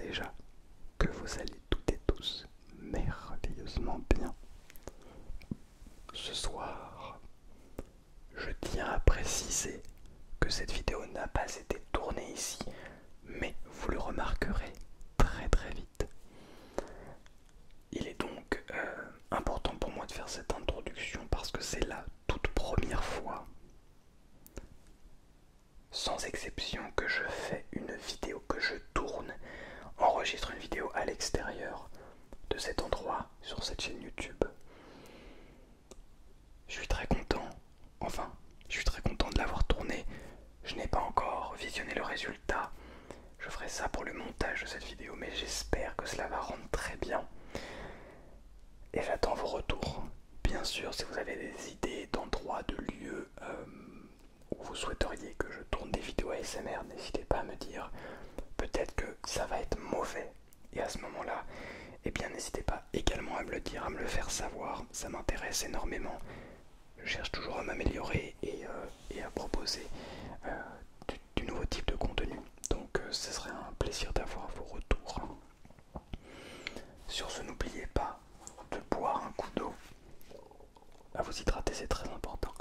déjà que vous allez toutes et tous merveilleusement bien. Ce soir, je tiens à préciser que cette vidéo n'a pas été tournée ici, mais vous le remarquerez très vite. Il est donc important pour moi de faire cette introduction parce que c'est la toute première fois, sans exception, que je fais une vidéo, que je tourne, enregistre une vidéo à l'extérieur de cet endroit sur cette chaîne YouTube. Je suis très content, enfin, je suis très content de l'avoir tourné. Je n'ai pas encore visionné le résultat. Je ferai ça pour le montage de cette vidéo, mais j'espère que cela va rendre très bien. Et j'attends vos retours. Bien sûr, si vous avez des idées d'endroits, de lieux où vous souhaiteriez que je tourne des vidéos ASMR, n'hésitez pas à me dire. Peut-être que ça va être mauvais. Et à ce moment-là, eh bien n'hésitez pas également à me le dire, à me le faire savoir. Ça m'intéresse énormément. Je cherche toujours à m'améliorer et à proposer du nouveau type de contenu. Donc ce serait un plaisir d'avoir vos retours. Sur ce, n'oubliez pas de boire un coup d'eau. À vous hydrater, c'est très important.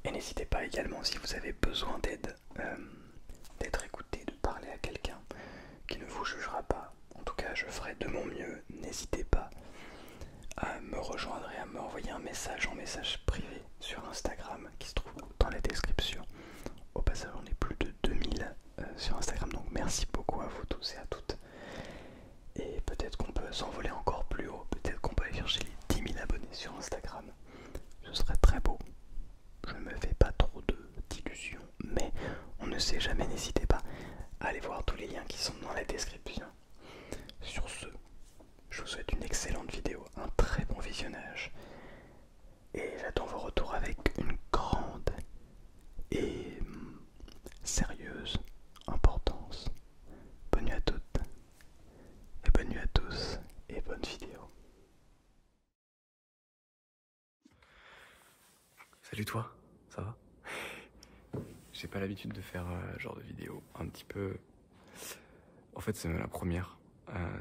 Et n'hésitez pas également, si vous avez besoin d'aide, d'être écouté, de parler à quelqu'un qui ne vous jugera pas. En tout cas, je ferai de mon mieux. N'hésitez pas à me rejoindre et à me envoyer un message en message privé sur Instagram qui se trouve dans la description. Au passage, on est plus de 2000 sur Instagram, donc merci beaucoup à vous tous et à toutes. Et peut-être qu'on peut s'envoler encore plus haut, peut-être qu'on peut aller chercher les 10 000 abonnés sur Instagram. Ce serait très beau. Je ne me fais pas trop d'illusions, mais on ne sait jamais, n'hésitez pas à aller voir tous les liens qui sont dans la description. Sur ce, je vous souhaite une excellente vidéo, un très bon visionnage, et j'attends vos retours avec une grande et sérieuse importance. Bonne nuit à toutes, et bonne nuit à tous, et bonne vidéo. Salut toi, ça va? J'ai pas l'habitude de faire genre de vidéo un petit peu... En fait c'est la première,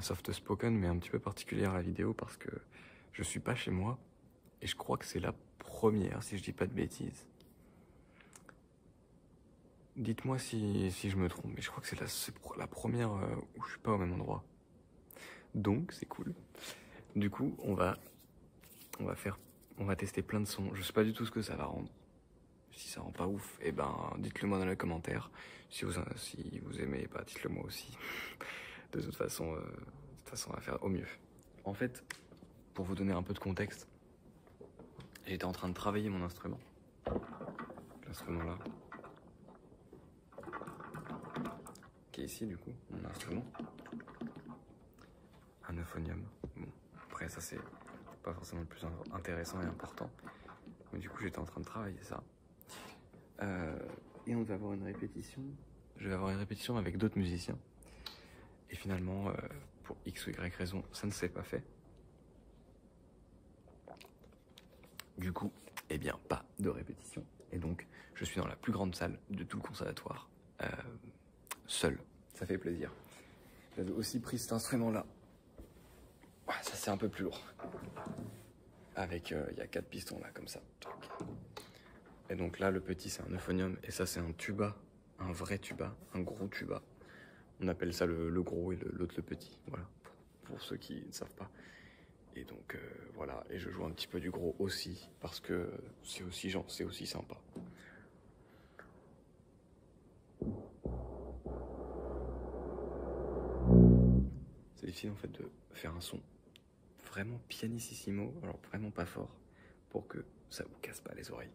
soft spoken mais un petit peu particulière la vidéo parce que je suis pas chez moi et je crois que c'est la première si je dis pas de bêtises. Dites-moi si je me trompe, mais je crois que c'est la première où je suis pas au même endroit. Donc c'est cool. Du coup on va tester plein de sons. Je sais pas du tout ce que ça va rendre. Si ça rend pas ouf, et ben dites-le moi dans les commentaires. Si vous aimez, bah dites-le moi aussi. De toute façon, on va faire au mieux. En fait, pour vous donner un peu de contexte, j'étais en train de travailler mon instrument. L'instrument là. Qui est ici du coup, mon instrument. Un euphonium. Bon, après ça c'est pas forcément le plus intéressant et important. Mais du coup j'étais en train de travailler ça. Et on va avoir une répétition. Je vais avoir une répétition avec d'autres musiciens. Et finalement, pour X ou Y raison, ça ne s'est pas fait. Du coup, eh bien, pas de répétition. Et donc, je suis dans la plus grande salle de tout le conservatoire, seul. Ça fait plaisir. J'avais aussi pris cet instrument-là. Ouais, ça c'est un peu plus lourd. Avec, il y a 4 pistons là, comme ça. Et donc là, le petit, c'est un euphonium. Et ça, c'est un tuba. Un vrai tuba. Un gros tuba. On appelle ça le gros et l'autre le petit. Voilà. Pour ceux qui ne savent pas. Et donc, voilà. Et je joue un petit peu du gros aussi. Parce que c'est aussi sympa. C'est difficile en fait de faire un son vraiment pianissimo. Alors vraiment pas fort. Pour que ça vous casse pas les oreilles.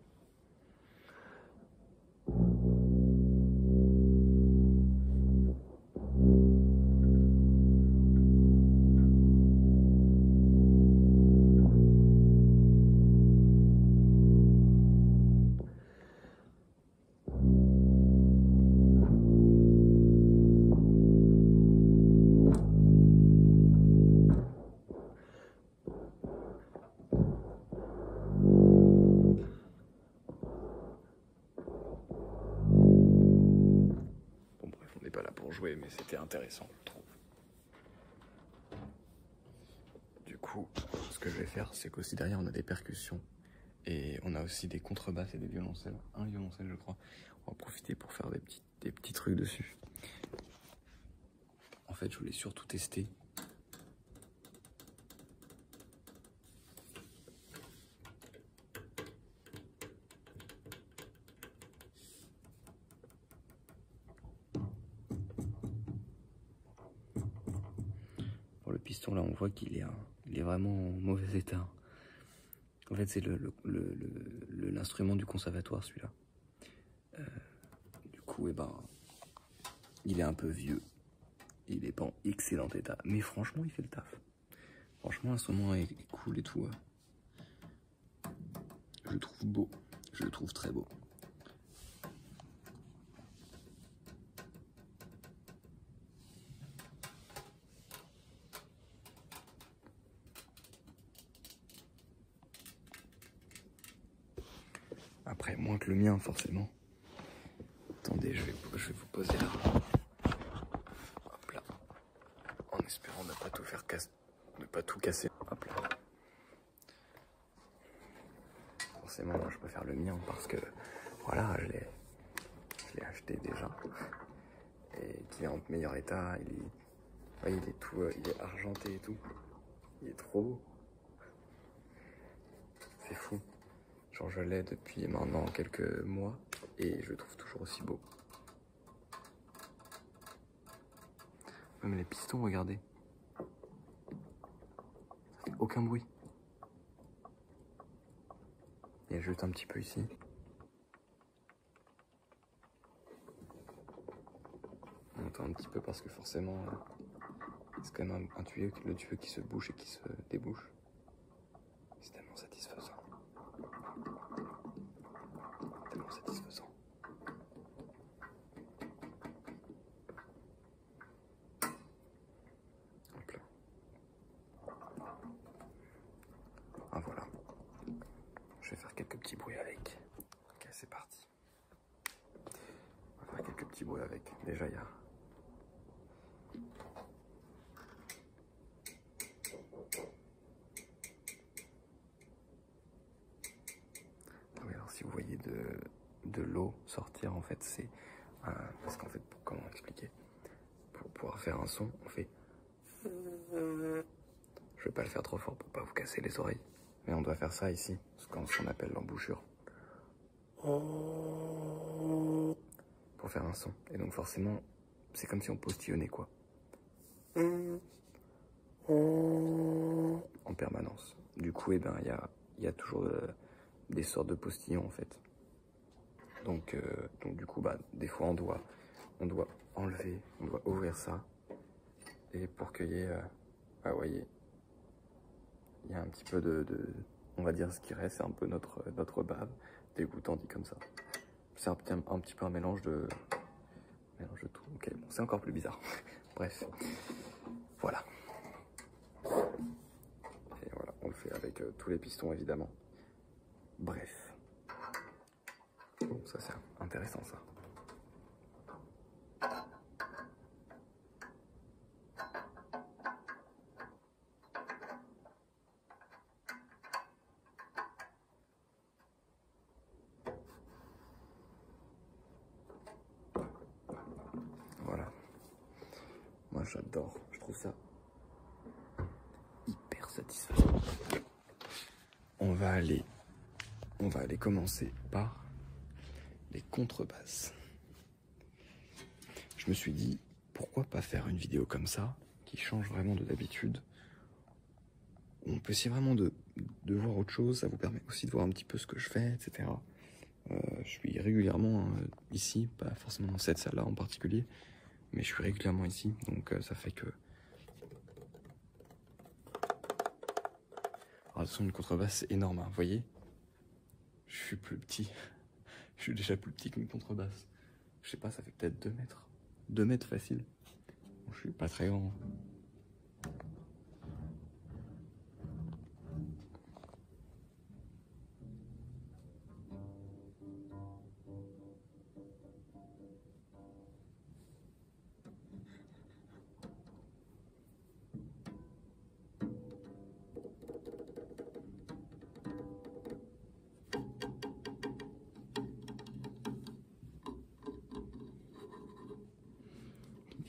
jouer, mais c'était intéressant, je trouve. Du coup, ce que je vais faire, c'est qu'aussi derrière, on a des percussions. Et on a aussi des contrebasses et des violoncelles. Un violoncelle, je crois. On va profiter pour faire des petits trucs dessus. En fait, je voulais surtout tester. Pour le piston, là, on voit qu'il est vraiment en mauvais état. En fait, c'est l'instrument du conservatoire, celui-là. Du coup, eh ben, il est un peu vieux. Il est pas en excellent état. Mais franchement, il fait le taf. Franchement, l'instrument est cool et tout. Je le trouve beau. Je le trouve très beau. Après, moins que le mien, forcément. Attendez, je vais vous poser là. Hop là. En espérant ne pas tout faire casser. Ne pas tout casser. Hop là. Forcément, moi, je préfère le mien parce que, voilà, je l'ai acheté déjà. Et qu'il est en meilleur état. Il est tout, il est argenté et tout. Il est trop beau. C'est fou. Genre, je l'ai depuis maintenant quelques mois et je le trouve toujours aussi beau. Même les pistons, regardez. Ça fait aucun bruit. Il y a juste un petit peu ici. On entend un petit peu parce que forcément, c'est quand même un tuyau, le tuyau qui se bouche et qui se débouche. C'est tellement satisfaisant. Tellement satisfaisant. Hop là. Ah voilà. Je vais faire quelques petits bruits avec. Ok, c'est parti. On va faire quelques petits bruits avec. Déjà, il y a... Ah oui, alors si vous voyez de l'eau sortir, en fait, c'est... parce qu'en fait, comment expliquer? Pour pouvoir faire un son, on fait... Je vais pas le faire trop fort pour pas vous casser les oreilles. Mais on doit faire ça ici, ce qu'on appelle l'embouchure. Pour faire un son. Et donc forcément, c'est comme si on postillonnait quoi. En permanence. Du coup, eh ben, il y a toujours des sortes de postillons en fait. Donc du coup, bah, des fois on doit enlever, on doit ouvrir ça. Et pour qu'il y ait, ah, voyez, il y a un petit peu on va dire ce qui reste, c'est un peu notre bave, dégoûtant dit comme ça. C'est un petit peu un mélange de tout. Ok, bon, c'est encore plus bizarre. Bref, voilà. Et voilà, on le fait avec tous les pistons évidemment. Bref. Bon, ça c'est intéressant ça. Voilà. Moi j'adore, je trouve ça hyper satisfaisant. On va aller commencer par les contrebasses. Je me suis dit, pourquoi pas faire une vidéo comme ça, qui change vraiment de d'habitude. On peut essayer vraiment de voir autre chose, ça vous permet aussi de voir un petit peu ce que je fais, etc. Je suis régulièrement ici, pas forcément dans cette salle-là en particulier, mais je suis régulièrement ici, donc ça fait que... Alors, le son d'une contrebasse, c'est énorme, hein, vous voyez? Je suis plus petit. Je suis déjà plus petit qu'une contrebasse. Je sais pas, ça fait peut-être 2 mètres. 2 mètres facile. Bon, je suis pas très grand.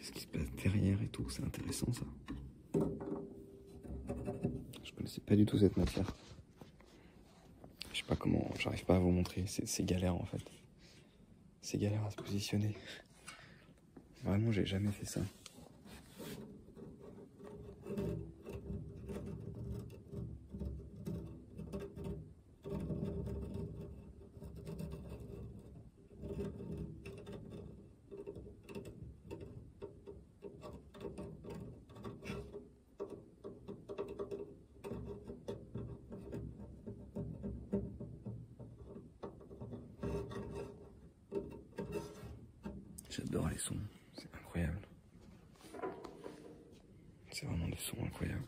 qu'est-ce qui se passe derrière et tout, c'est intéressant ça. Je connaissais pas du tout cette matière. Je sais pas comment, j'arrive pas à vous montrer, c'est galère en fait. C'est galère à se positionner. Vraiment, j'ai jamais fait ça. J'adore les sons, c'est incroyable. C'est vraiment des sons incroyables.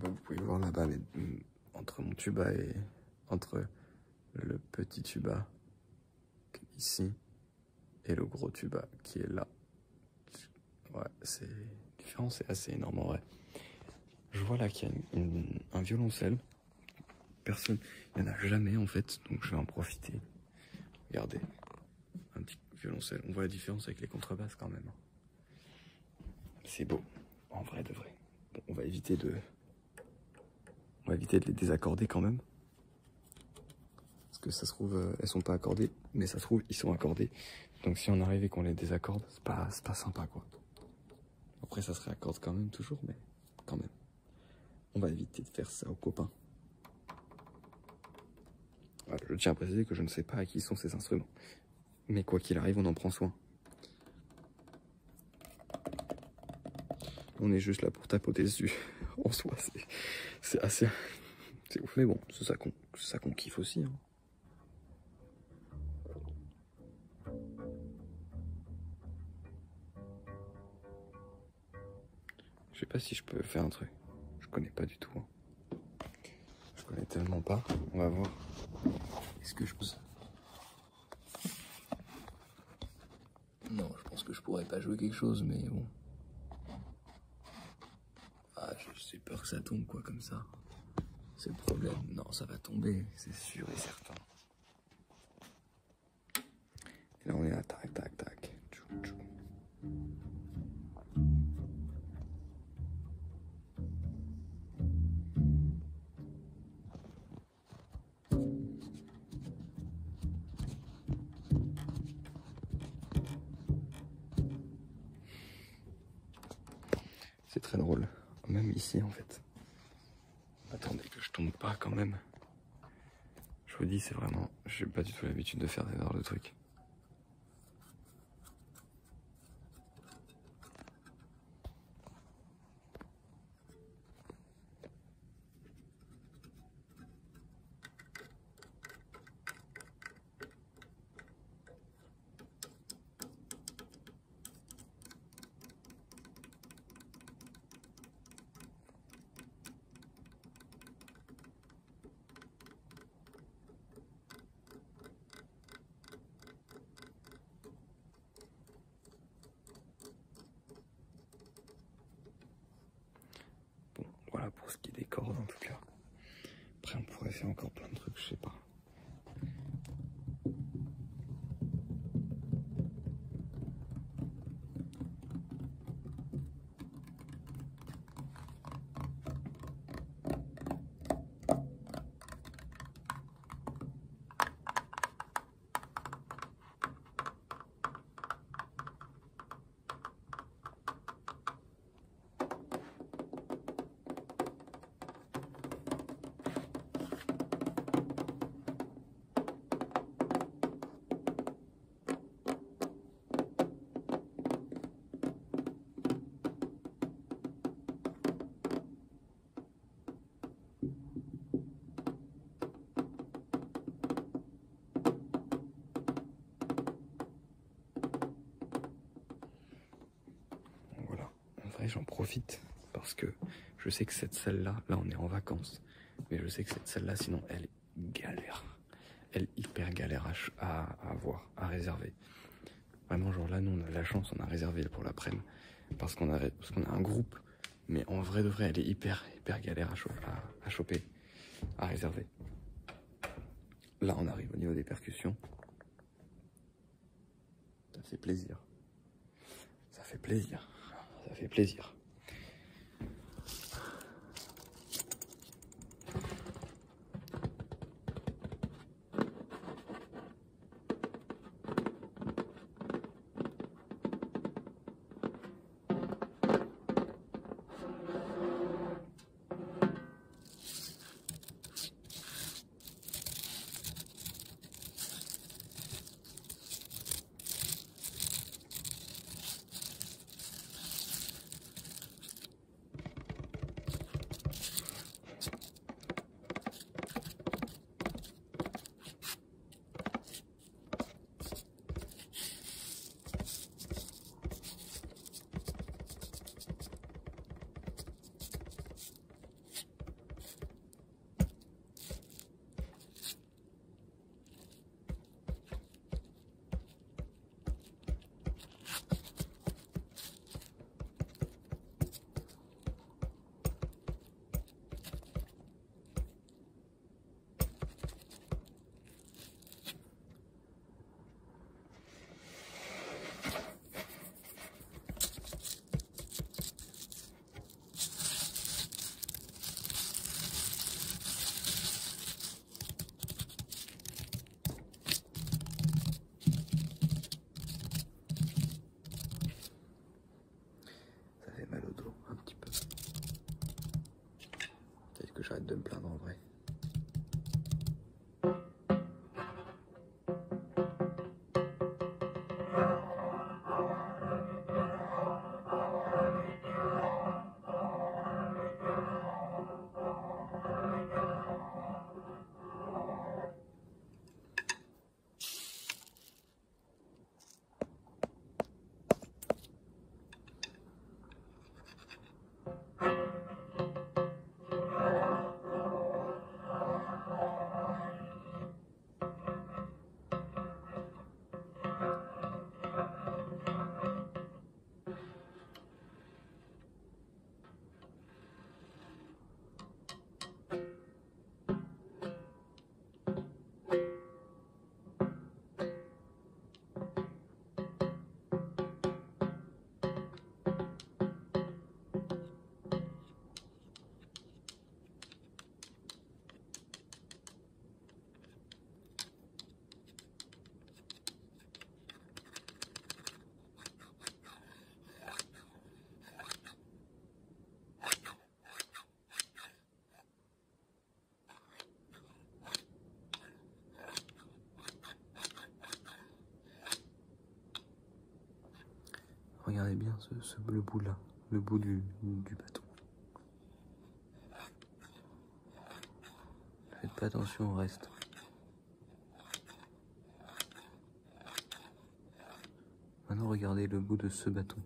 Vous pouvez voir là-bas, entre mon tuba et entre le petit tuba qui est ici et le gros tuba qui est là. Ouais, c'est différent, c'est assez énorme en vrai. Je vois là qu'il y a un violoncelle. Personne, il n'y en a jamais en fait, donc je vais en profiter. Regardez, un petit violoncelle. On voit la différence avec les contrebasses quand même. C'est beau, en vrai de vrai. Bon, on va éviter de les désaccorder quand même. Parce que ça se trouve, elles sont pas accordées, mais ça se trouve, ils sont accordés. Donc si on arrive et qu'on les désaccorde, c'est pas sympa quoi. Après ça se réaccorde quand même toujours, mais quand même. On va éviter de faire ça aux copains. Voilà, je tiens à préciser que je ne sais pas à qui sont ces instruments. Mais quoi qu'il arrive, on en prend soin. On est juste là pour tapoter dessus. En soi, c'est assez... C'est ouf, mais bon, c'est ça qu'on kiffe aussi. Hein. Je sais pas si je peux faire un truc. Je connais pas du tout. Hein. Je connais tellement pas. On va voir. Est-ce que je peux... Non, je pense que je pourrais pas jouer quelque chose, mais bon. Ah, j'ai peur que ça tombe, quoi, comme ça. C'est le problème. Non, ça va tomber, c'est sûr et certain. Et là, on est là, tac, tac, tac. Tchou, tchou. C'est très drôle, même ici en fait. Attendez que je tombe pas quand même. Je vous dis, c'est vraiment... J'ai pas du tout l'habitude de faire des genres de trucs. Bon, voilà pour ce qui est des cordes en tout cas. Après, on pourrait faire encore plein de trucs, je sais pas. J'en profite parce que je sais que cette salle-là, là on est en vacances, Mais je sais que celle-là, sinon, elle est galère. Elle est hyper galère à avoir, à réserver. Vraiment, genre là, nous, on a la chance, on a réservé pour l'après-midi. Parce qu'on a un groupe. Mais en vrai de vrai, elle est hyper galère à choper, à réserver. Là, on arrive au niveau des percussions. Ça fait plaisir. Ça fait plaisir. Ça fait plaisir. J'arrête de me plaindre en vrai. Regardez bien le bout là, le bout du bâton. Faites pas attention au reste. Maintenant regardez le bout de ce bâton.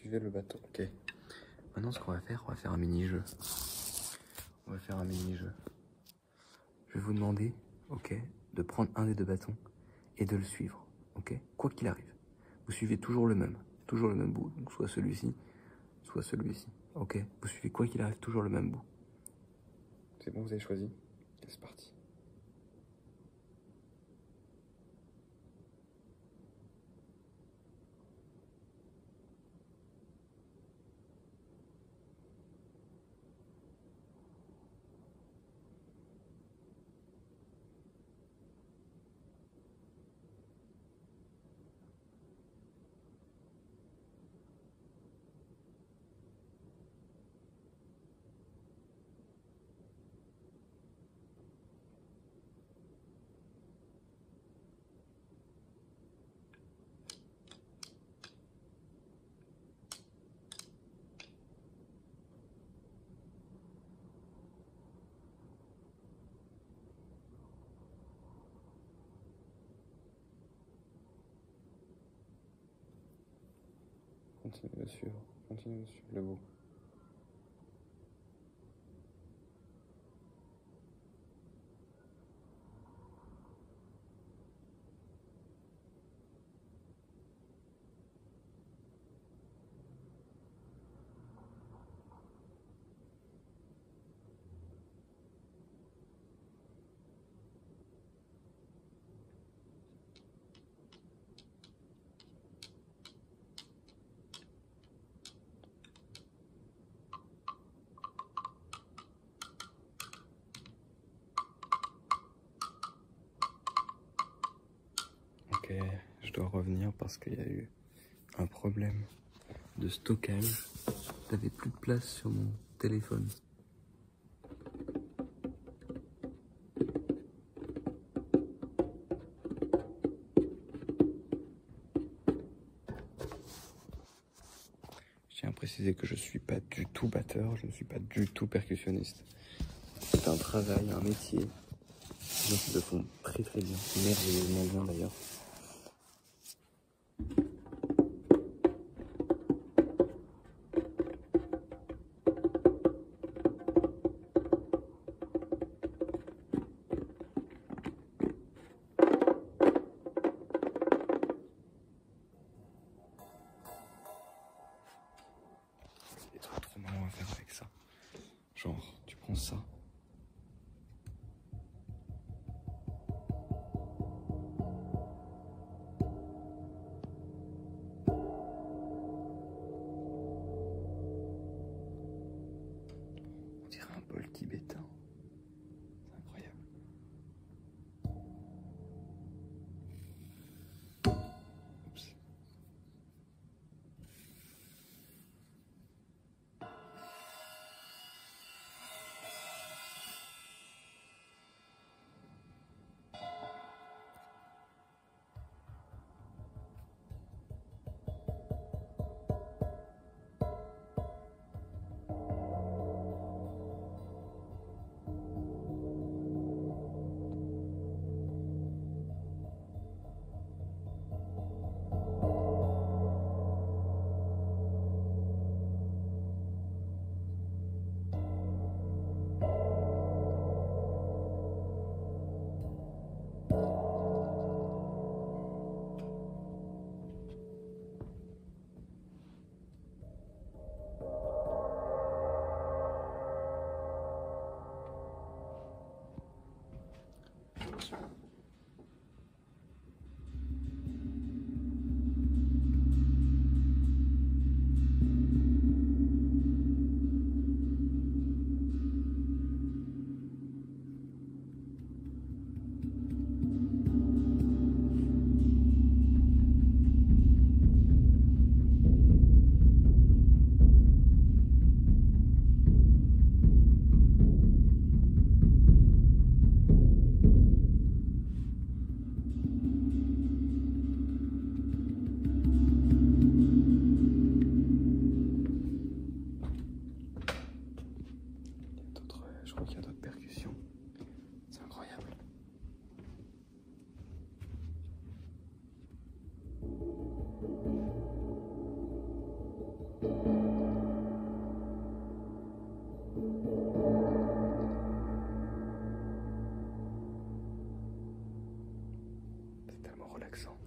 Suivez le bâton, ok. Maintenant ce qu'on va faire un mini-jeu. On va faire un mini-jeu. Je vais vous demander, ok, de prendre un des deux bâtons et de le suivre, ok, quoi qu'il arrive. Vous suivez toujours le même bout, donc soit celui-ci, soit celui-ci, ok. Vous suivez quoi qu'il arrive toujours le même bout. C'est bon, vous avez choisi? C'est parti. Continue de suivre le bout. Ok, je dois revenir parce qu'il y a eu un problème de stockage. J'avais plus de place sur mon téléphone. Je tiens à préciser que je suis pas du tout batteur, je ne suis pas du tout percussionniste. C'est un travail, un métier. Les gens qui le font très très bien, merveilleusement bien d'ailleurs. Il y a des trucs trop marrants à faire avec ça. Genre, tu prends ça. On dirait un bol tibétain. C'est incroyable. Oups. Je crois qu'il y a d'autres percussions. C'est incroyable. C'est tellement relaxant.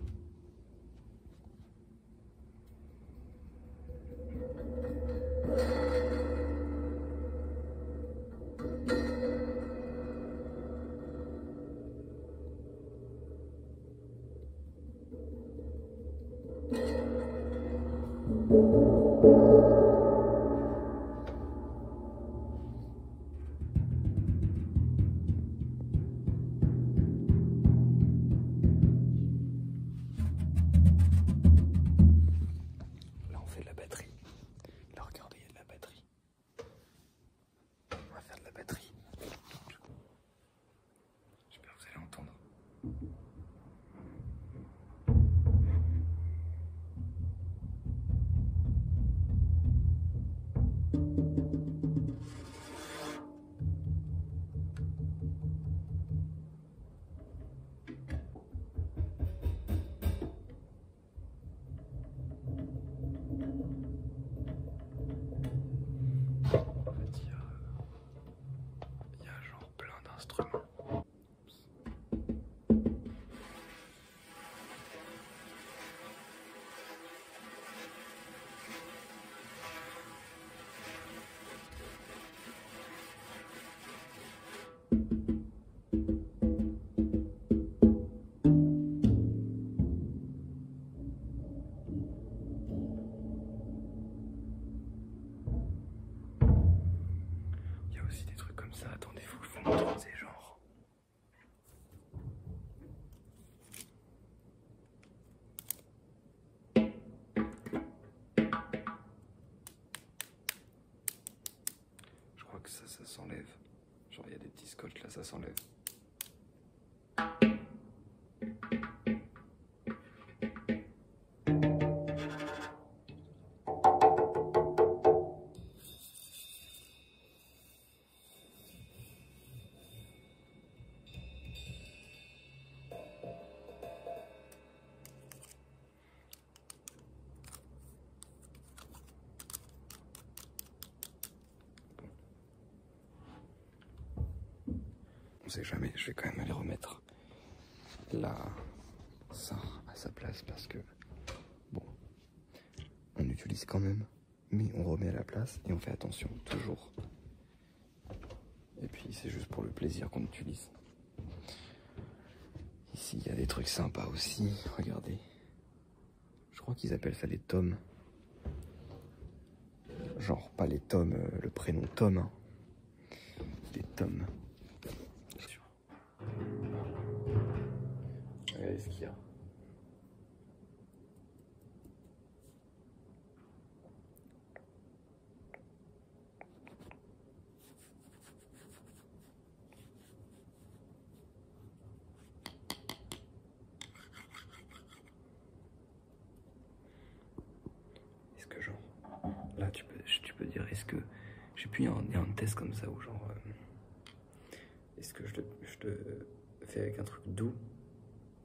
Là, on fait de la batterie. Là, regardez, il y a de la batterie. On va faire de la batterie. J'espère que vous allez entendre. Il y a aussi des trucs comme ça. Attendez, faut que je vous montre, c'est genre. Je crois que ça s'enlève. Genre, il y a des petits scotch là, ça s'enlève. On sait jamais, je vais quand même aller remettre là ça à sa place parce que bon, on utilise quand même, mais on remet à la place et on fait attention toujours. Et puis c'est juste pour le plaisir qu'on utilise. Ici il y a des trucs sympas aussi, regardez. Je crois qu'ils appellent ça les tomes. Genre pas les tomes, le prénom Tom, hein. Des tomes. Regardez ce qu'il y a. Est-ce que genre, là tu peux dire, est-ce que, j'ai pu y a un test comme ça où genre, est-ce que je te fais avec un truc doux?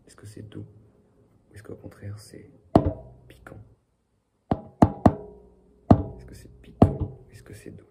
Est-ce que c'est doux? Ou est-ce qu'au contraire c'est piquant? Est-ce que c'est piquant? Ou est-ce que c'est doux?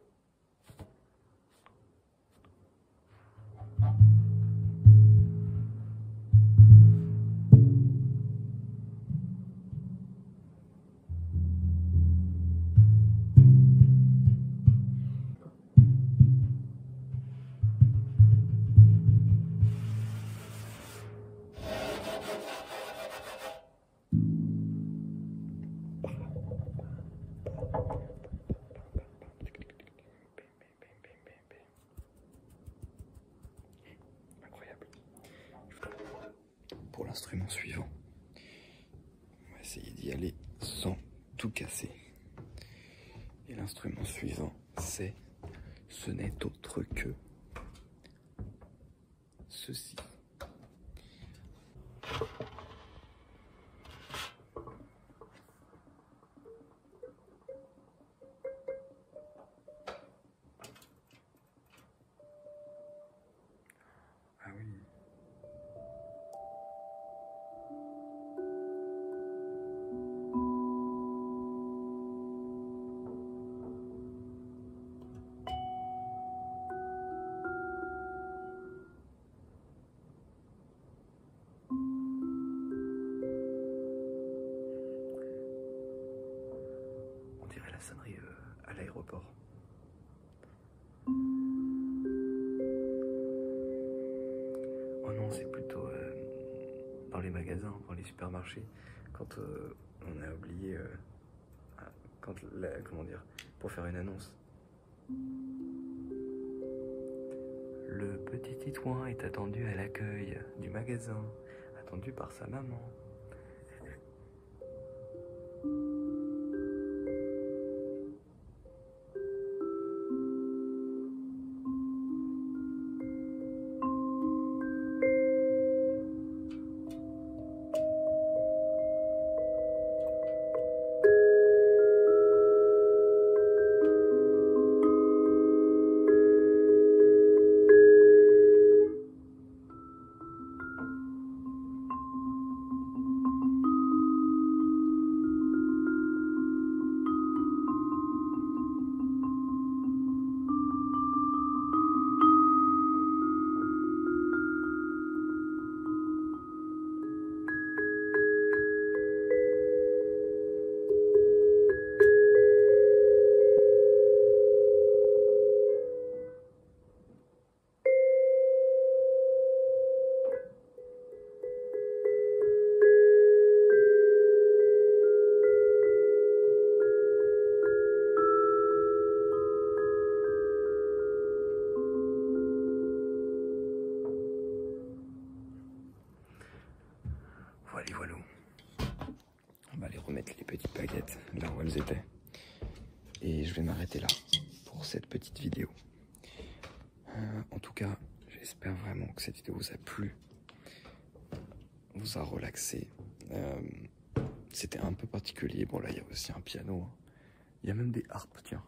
Incroyable. Pour l'instrument suivant, on va essayer d'y aller sans tout casser. Et l'instrument suivant, ce n'est autre que ceci. Ah oui. On dirait la sonnerie à l'aéroport. Oh non, c'est plutôt dans les magasins, dans les supermarchés, quand on a oublié, comment dire, pour faire une annonce. Le petit Titouan est attendu à l'accueil du magasin, attendu par sa maman. baguettes là où elles étaient. Et je vais m'arrêter là pour cette petite vidéo. En tout cas, j'espère vraiment que cette vidéo vous a plu, vous a relaxé. C'était un peu particulier. Bon là, il y a aussi un piano. Hein. Il y a même des harpes, tiens.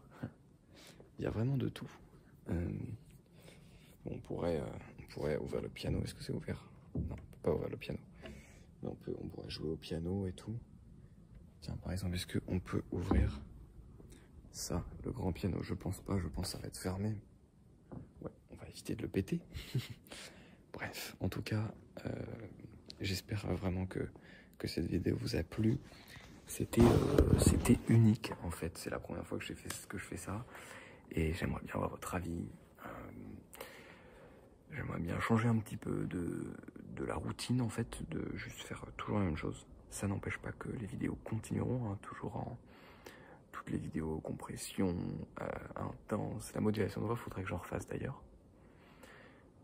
Il y a vraiment de tout. Bon, on pourrait ouvrir le piano. Est-ce que c'est ouvert? Non, on peut pas ouvrir le piano. Mais on pourrait jouer au piano et tout. Tiens, par exemple, est-ce qu'on peut ouvrir ça, le grand piano? Je pense pas, je pense que ça va être fermé. Ouais, on va éviter de le péter. Bref, en tout cas, j'espère vraiment que cette vidéo vous a plu. C'était unique, en fait. C'est la première fois que je fais ça. Et j'aimerais bien avoir votre avis. J'aimerais bien changer un petit peu de la routine, en fait, de juste faire toujours la même chose. Ça n'empêche pas que les vidéos continueront, hein, toujours en toutes les vidéos compression, intense. La modulation de voix, faudrait que j'en refasse d'ailleurs.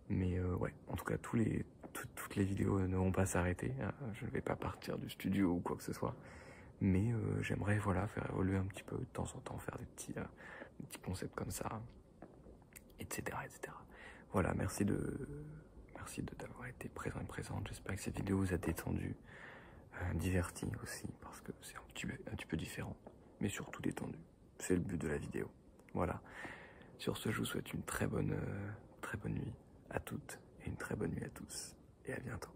Mais ouais, en tout cas, toutes les vidéos ne vont pas s'arrêter. Je ne vais pas partir du studio ou quoi que ce soit. Mais j'aimerais, voilà, faire évoluer un petit peu de temps en temps, faire des petits concepts comme ça, etc., etc. Voilà, merci d'avoir été présent et présente. J'espère que cette vidéo vous a détendu, diverti aussi, parce que c'est un petit peu différent, mais surtout détendu. C'est le but de la vidéo. Voilà. Sur ce, je vous souhaite une très bonne nuit à toutes et une très bonne nuit à tous. Et à bientôt.